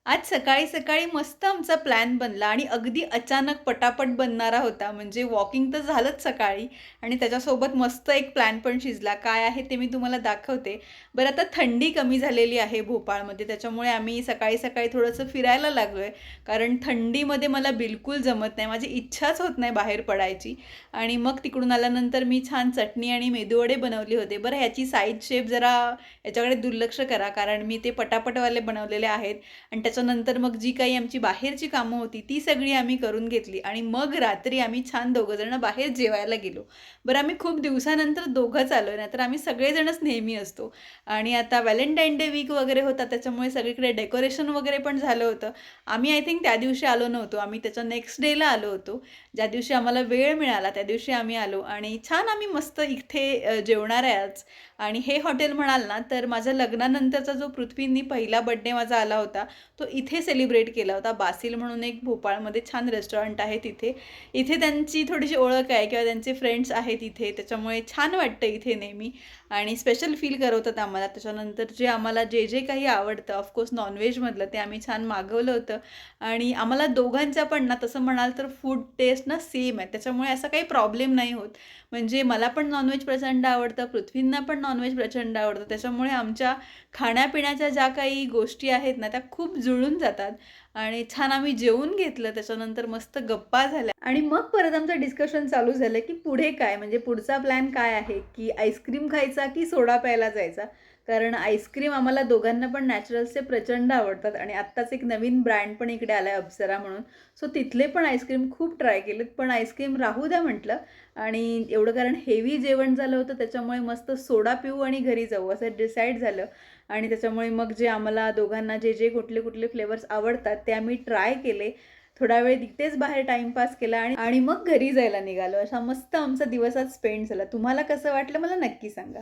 आज सकाळी-सकाळी मस्त आमचा प्लॅन बनला आणि अगदी अचानक पटापट बनणारा होता. म्हणजे वॉकिंग तर झालंच सकाळी आणि त्याच्यासोबत मस्त एक प्लॅन पण शिजला. काय आहे ते मी तुम्हाला दाखवते. बरं आता थंडी कमी झालेली आहे भोपाळमध्ये त्याच्यामुळे आम्ही सकाळी-सकाळी थोडंसं फिरायला लागलोय. कारण थंडीमध्ये मला बिलकुल जमत नाही. माझी इच्छाच होत नाही बाहेर पडायची आणि मग तिकडून आल्यानंतर मी छान चटणी आणि मेदूवडे बनवले होते. बरं ह्याची साइड शेप जरा याच्याकडे दुर्लक्ष करा कारण मी ते पटापटवाले बनवलेले आहेत. आणि त्याच्यानंतर मग जी काही आमची बाहेरची कामं होती ती सगळी आम्ही करून घेतली आणि मग रात्री आम्ही छान दोघंजणं बाहेर जेवायला गेलो. बरं आम्ही खूप दिवसानंतर दोघंच आलो आहे, नाहीतर आम्ही सगळेजणच नेहमी असतो. आणि आता व्हॅलेंटाईन डे वीक वगैरे होता त्याच्यामुळे सगळीकडे डेकोरेशन वगैरे पण झालं होतं. आम्ही आय थिंक त्या दिवशी आलो नव्हतो. आम्ही त्याच्या नेक्स्ट डेला आलो होतो. ज्या दिवशी आम्हाला वेळ मिळाला त्या दिवशी आम्ही आलो आणि छान आम्ही मस्त इथे जेवणार आहे आज. आणि हे हॉटेल म्हणाल ना तर माझ्या लग्नानंतरचा जो पृथ्वींनी पहिला बर्थडे माझा आला होता तो इथे सेलिब्रेट केला होता. बासिल म्हणून एक भोपाळमध्ये छान रेस्टॉरंट आहे तिथे. इथे त्यांची थोडीशी ओळख आहे किंवा त्यांचे फ्रेंड्स आहेत इथे त्याच्यामुळे छान वाटतं इथे नेहमी आणि स्पेशल फील करवतात आम्हाला. त्याच्यानंतर जे आम्हाला जे जे काही आवडतं ऑफकोर्स नॉनव्हेजमधलं ते आम्ही छान मागवलं होतं आणि आम्हाला दोघांच्या पण ना तसं म्हणाल तर फूड टेस्ट ना सेम आहे त्याच्यामुळे असा काही प्रॉब्लेम नाही होत. म्हणजे मला पण नॉनव्हेज प्रचंड आवडतं, पृथ्वींना पण नॉनव्हेज प्रचंड आवडतं. त्याच्यामुळे आमच्या खाण्यापिण्याच्या ज्या काही गोष्टी आहेत ना त्या खूप जुळून जातात आणि छान आम्ही जेवून घेतलं. त्याच्यानंतर मस्त गप्पा झाल्या आणि मग परत आमचं डिस्कशन चालू झालं की पुढे काय म्हणजे पुढचा प्लॅन काय आहे की आईस्क्रीम खायचा की सोडा प्यायला जायचा. कारण आईस्क्रीम आम्हाला दोघांना पण नॅचरल्सचे प्रचंड आवडतात आणि आत्ताच एक नवीन ब्रँड पण इकडे आला आहे अप्सरा म्हणून. सो तिथले पण आईस्क्रीम खूप ट्राय केलेत पण आईस्क्रीम राहू द्या म्हटलं आणि एवढं कारण हेवी जेवण झालं होतं त्याच्यामुळे मस्त सोडा पिऊ आणि घरी जाऊ असं डिसाईड झालं. आणि त्याच्यामुळे मग जे आम्हाला दोघांना जे जे कुठले कुठले फ्लेवर्स आवडतात ते आम्ही ट्राय केले. थोडा वेळ तिथेच बाहेर टाईमपास केला आणि आणि मग घरी जायला निघालो. असा मस्त आमचा दिवस आज स्पेंड झाला. तुम्हाला कसं वाटलं मला नक्की सांगा.